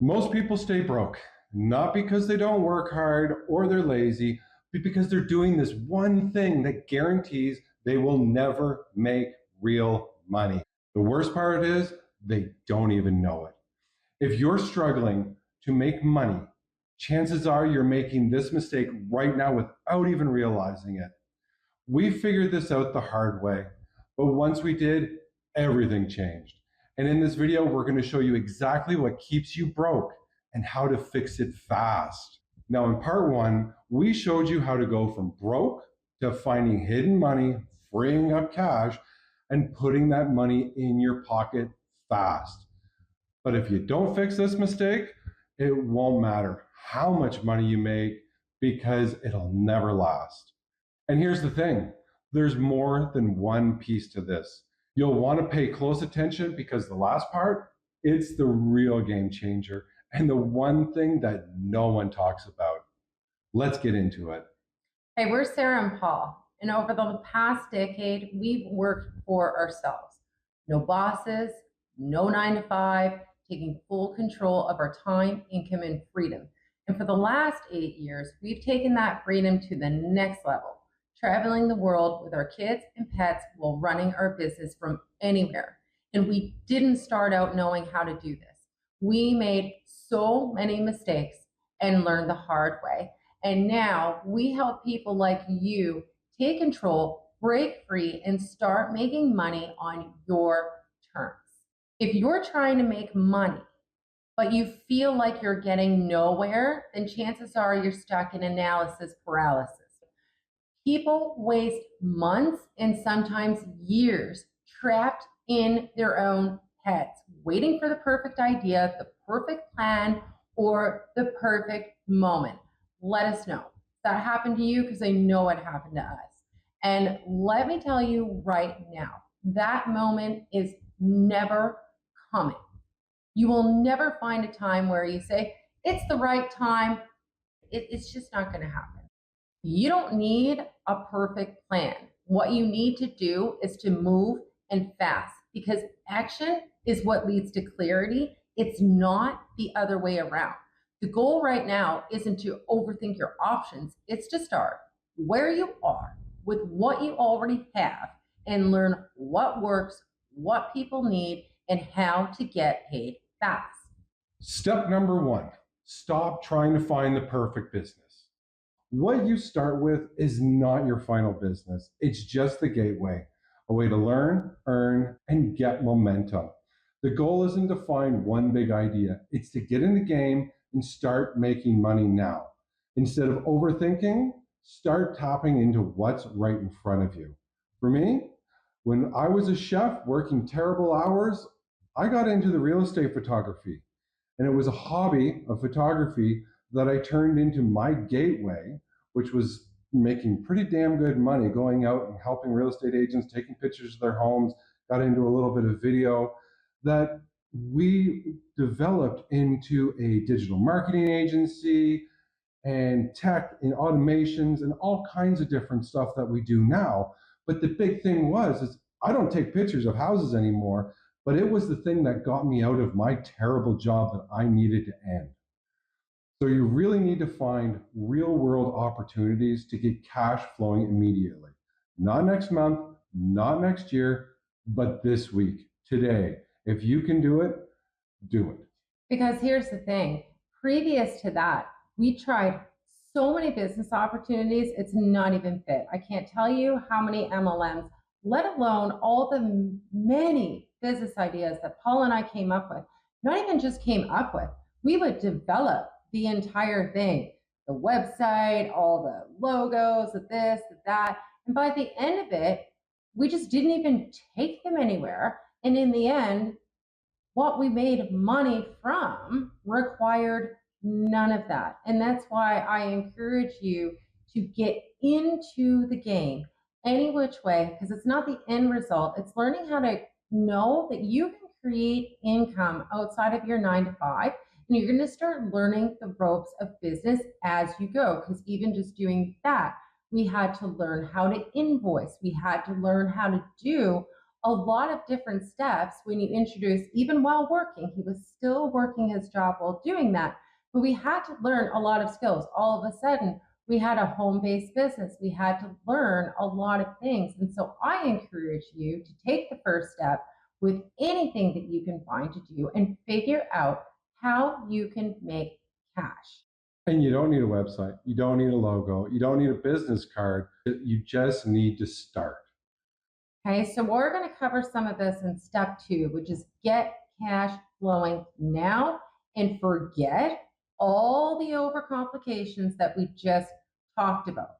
Most people stay broke, not because they don't work hard or they're lazy, but because they're doing this one thing that guarantees they will never make real money. The worst part is they don't even know it. If you're struggling to make money, chances are you're making this mistake right now without even realizing it. We figured this out the hard way, but once we did, everything changed. And in this video, we're going to show you exactly what keeps you broke and how to fix it fast. Now, in part one, we showed you how to go from broke to finding hidden money, freeing up cash, and putting that money in your pocket fast. But if you don't fix this mistake, it won't matter how much money you make because it'll never last. And here's the thing, there's more than one piece to this. You'll want to pay close attention because the last part, it's the real game changer and the one thing that no one talks about. Let's get into it. Hey, we're Sarah and Paul, and over the past decade, we've worked for ourselves. No bosses, no 9 to 5, taking full control of our time, income, and freedom. And for the last 8 years, we've taken that freedom to the next level, traveling the world with our kids and pets while running our business from anywhere. And we didn't start out knowing how to do this. We made so many mistakes and learned the hard way. And now we help people like you take control, break free, and start making money on your terms. If you're trying to make money, but you feel like you're getting nowhere, then chances are you're stuck in analysis paralysis. People waste months and sometimes years trapped in their own heads, waiting for the perfect idea, the perfect plan, or the perfect moment. Let us know. That happened to you because I know it happened to us. And let me tell you right now, that moment is never coming. You will never find a time where you say, it's the right time. It's just not going to happen. You don't need a perfect plan. What you need to do is to move and fast because action is what leads to clarity. It's not the other way around. The goal right now isn't to overthink your options. It's to start where you are with what you already have and learn what works, what people need, and how to get paid fast. Step number one, stop trying to find the perfect business. What you start with is not your final business. It's just the gateway, a way to learn, earn, and get momentum. The goal isn't to find one big idea. It's to get in the game and start making money now. Instead of overthinking, start tapping into what's right in front of you. For me, when I was a chef working terrible hours, I got into the real estate photography. And it was a hobby of photography that I turned into my gateway, which was making pretty damn good money going out and helping real estate agents, taking pictures of their homes, got into a little bit of video that we developed into a digital marketing agency and tech and automations and all kinds of different stuff that we do now. But the big thing is I don't take pictures of houses anymore, but it was the thing that got me out of my terrible job that I needed to end. So you really need to find real world opportunities to get cash flowing immediately. Not next month, not next year, but this week, today. If you can do it, do it. Because here's the thing, previous to that, we tried so many business opportunities, it's not even fit. I can't tell you how many MLMs, let alone all the many business ideas that Paul and I came up with. Not even just came up with, we would develop the entire thing, the website, all the logos, the this, the that. And by the end of it, we just didn't even take them anywhere. And in the end, what we made money from required none of that. And that's why I encourage you to get into the game any which way, because it's not the end result. It's learning how to know that you can create income outside of your 9 to 5. And you're going to start learning the ropes of business as you go, because even just doing that, we had to learn how to invoice. We had to learn how to do a lot of different steps when you introduce, even while working. He was still working his job while doing that, but we had to learn a lot of skills. All of a sudden, we had a home based business. We had to learn a lot of things. And so I encourage you to take the first step with anything that you can find to do and figure out how you can make cash. And you don't need a website. You don't need a logo. You don't need a business card. You just need to start. Okay, so we're going to cover some of this in step 2, which is get cash flowing now and forget all the overcomplications that we just talked about.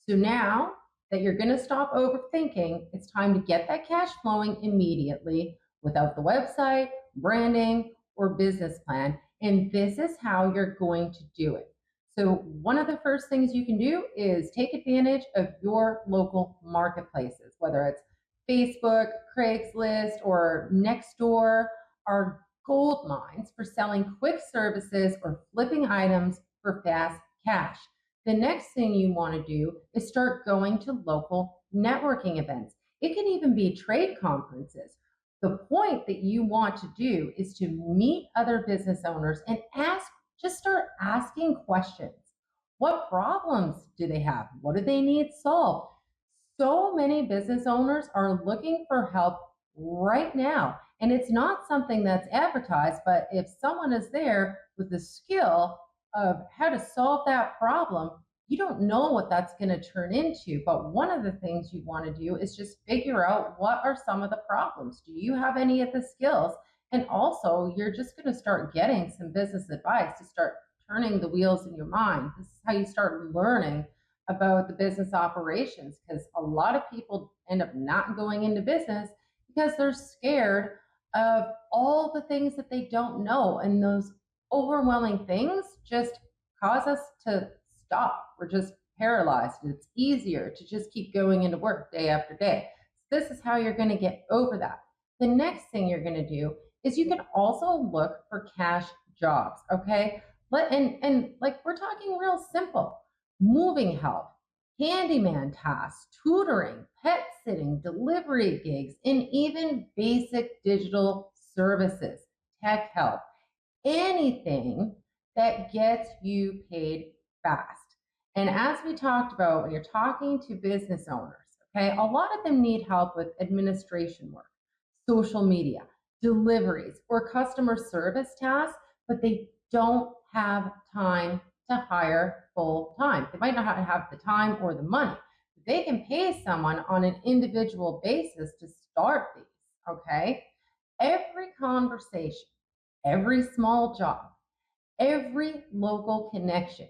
So now that you're going to stop overthinking, it's time to get that cash flowing immediately without the website, branding, or business plan. And this is how you're going to do it. So one of the first things you can do is take advantage of your local marketplaces, whether it's Facebook, Craigslist, or Nextdoor are gold mines for selling quick services or flipping items for fast cash. The next thing you want to do is start going to local networking events. It can even be trade conferences. The point that you want to do is to meet other business owners and just start asking questions. What problems do they have? What do they need solved? So many business owners are looking for help right now. And it's not something that's advertised, but if someone is there with the skill of how to solve that problem, you don't know what that's going to turn into. But one of the things you want to do is just figure out what are some of the problems. Do you have any of the skills? And also, you're just going to start getting some business advice to start turning the wheels in your mind. This is how you start learning about the business operations, because a lot of people end up not going into business because they're scared of all the things that they don't know. And those overwhelming things just cause us to stop. We're just paralyzed. It's easier to just keep going into work day after day. So this is how you're going to get over that. The next thing you're going to do is you can also look for cash jobs. Okay. And like, we're talking real simple: moving help, handyman tasks, tutoring, pet sitting, delivery gigs, and even basic digital services, tech help, anything that gets you paid fast. And as we talked about, when you're talking to business owners, okay, a lot of them need help with administration work, social media, deliveries, or customer service tasks, but they don't have time to hire full time. They might not have the time or the money. They can pay someone on an individual basis to start these, okay? Every conversation, every small job, every local connection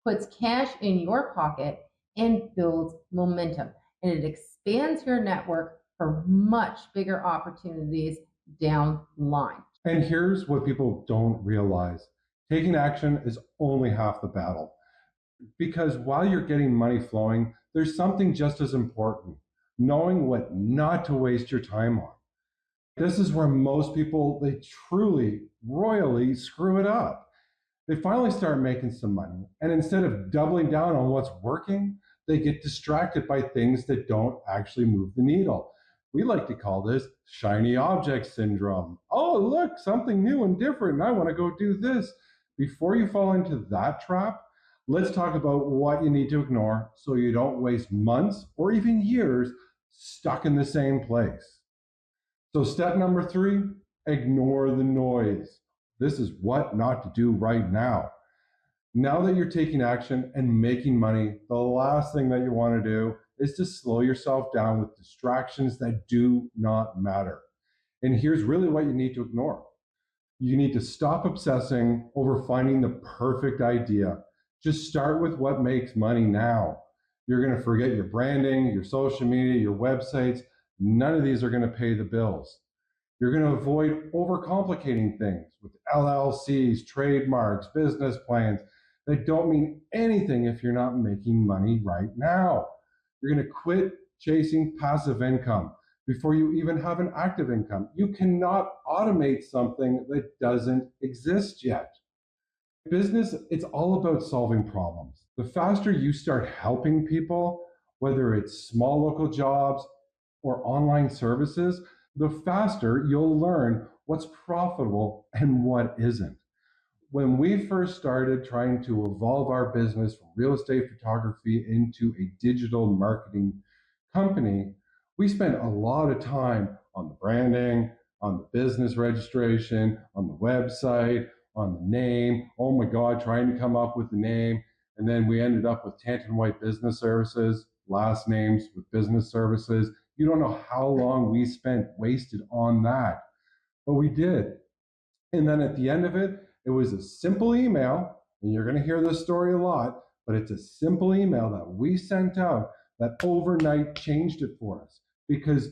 puts cash in your pocket and builds momentum. And it expands your network for much bigger opportunities down the line. And here's what people don't realize: taking action is only half the battle. Because while you're getting money flowing, there's something just as important: knowing what not to waste your time on. This is where most people, they truly, royally screw it up. They finally start making some money, and instead of doubling down on what's working, they get distracted by things that don't actually move the needle. We like to call this shiny object syndrome. Oh, look, something new and different, and I want to go do this. Before you fall into that trap, let's talk about what you need to ignore so you don't waste months or even years stuck in the same place. So, step number 3, ignore the noise. This is what not to do right now. Now that you're taking action and making money, the last thing that you want to do is to slow yourself down with distractions that do not matter. And here's really what you need to ignore: you need to stop obsessing over finding the perfect idea. Just start with what makes money now. You're going to forget your branding, your social media, your websites. None of these are going to pay the bills. You're going to avoid overcomplicating things with LLCs, trademarks, business plans that don't mean anything if you're not making money right now. You're going to quit chasing passive income before you even have an active income. You cannot automate something that doesn't exist yet. Business, it's all about solving problems. The faster you start helping people, whether it's small local jobs, or online services, the faster you'll learn what's profitable and what isn't. When we first started trying to evolve our business from real estate photography into a digital marketing company, we spent a lot of time on the branding, on the business registration, on the website, on the name. Oh my God, trying to come up with the name. And then we ended up with Tanton White Business Services, last names with business services. You don't know how long we spent wasted on that, but we did. And then at the end of it, it was a simple email. And you're going to hear this story a lot, but it's a simple email that we sent out that overnight changed it for us because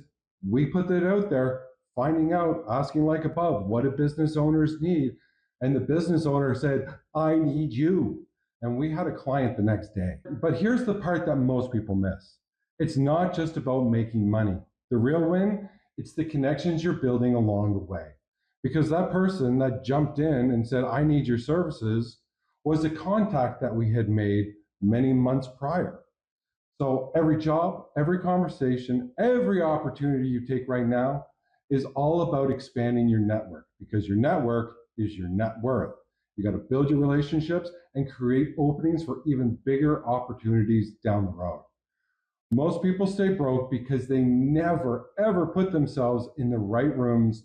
we put it out there, finding out, asking like above, what do business owners need? And the business owner said, I need you. And we had a client the next day. But here's the part that most people miss. It's not just about making money. The real win, it's the connections you're building along the way. Because that person that jumped in and said, I need your services, was a contact that we had made many months prior. So every job, every conversation, every opportunity you take right now is all about expanding your network, because your network is your net worth. You got to build your relationships and create openings for even bigger opportunities down the road. Most people stay broke because they never, ever put themselves in the right rooms.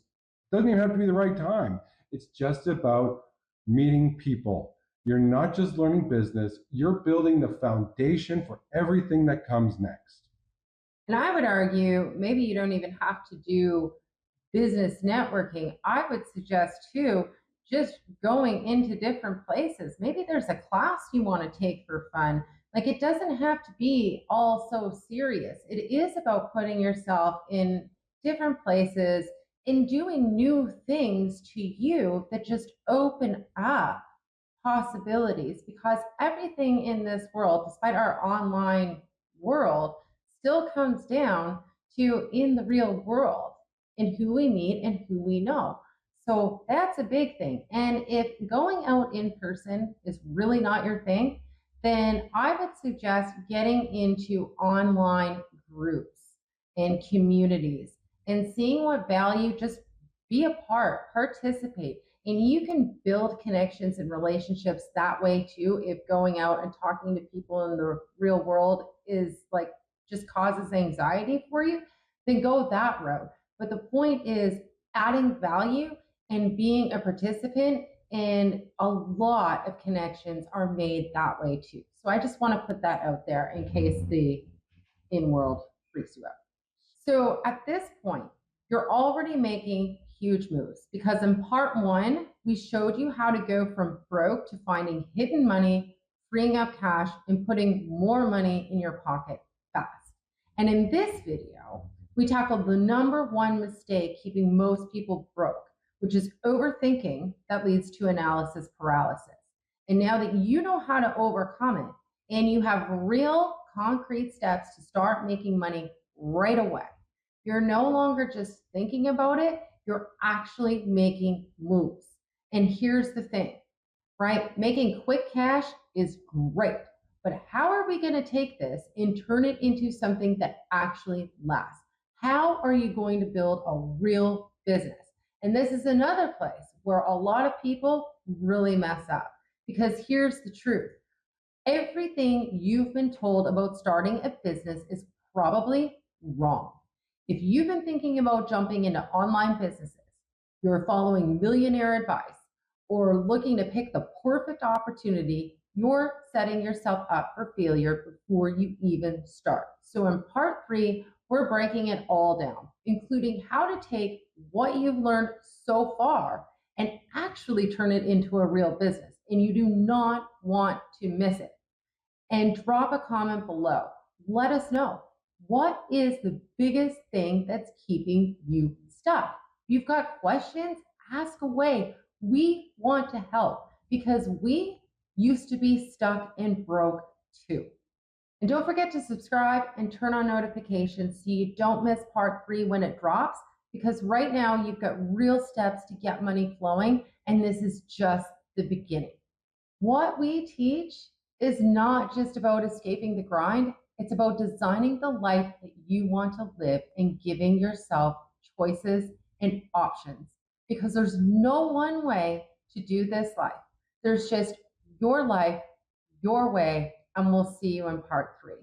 Doesn't even have to be the right time. It's just about meeting people. You're not just learning business, you're building the foundation for everything that comes next. And I would argue maybe you don't even have to do business networking. I would suggest too, just going into different places. Maybe there's a class you want to take for fun. Like, it doesn't have to be all so serious. It is about putting yourself in different places and doing new things to you that just open up possibilities, because everything in this world, despite our online world, still comes down to in the real world and who we meet and who we know. So that's a big thing. And if going out in person is really not your thing, then I would suggest getting into online groups and communities and seeing what value, just be a part, participate. And you can build connections and relationships that way too. If going out and talking to people in the real world is like just causes anxiety for you, then go that route. But the point is adding value and being a participant, and a lot of connections are made that way too. So I just want to put that out there in case the in world freaks you out. So at this point, you're already making huge moves, because in part one, we showed you how to go from broke to finding hidden money, freeing up cash, and putting more money in your pocket fast. And in this video, we tackled the number one mistake keeping most people broke, which is overthinking that leads to analysis paralysis. And now that you know how to overcome it, and you have real concrete steps to start making money right away, you're no longer just thinking about it, you're actually making moves. And here's the thing, right? Making quick cash is great, but how are we going to take this and turn it into something that actually lasts? How are you going to build a real business? And this is another place where a lot of people really mess up, because here's the truth. Everything you've been told about starting a business is probably wrong. If you've been thinking about jumping into online businesses, you're following millionaire advice, or looking to pick the perfect opportunity, you're setting yourself up for failure before you even start. So in part three, we're breaking it all down, including how to take what you've learned so far and actually turn it into a real business. And you do not want to miss it. And drop a comment below. Let us know. What is the biggest thing that's keeping you stuck? If you've got questions, ask away. We want to help, because we used to be stuck and broke too. And don't forget to subscribe and turn on notifications so you don't miss part three when it drops, because right now you've got real steps to get money flowing, and this is just the beginning. What we teach is not just about escaping the grind, It's about designing the life that you want to live and giving yourself choices and options because there's no one way to do this life. There's just your life, your way, and we'll see you in part 3.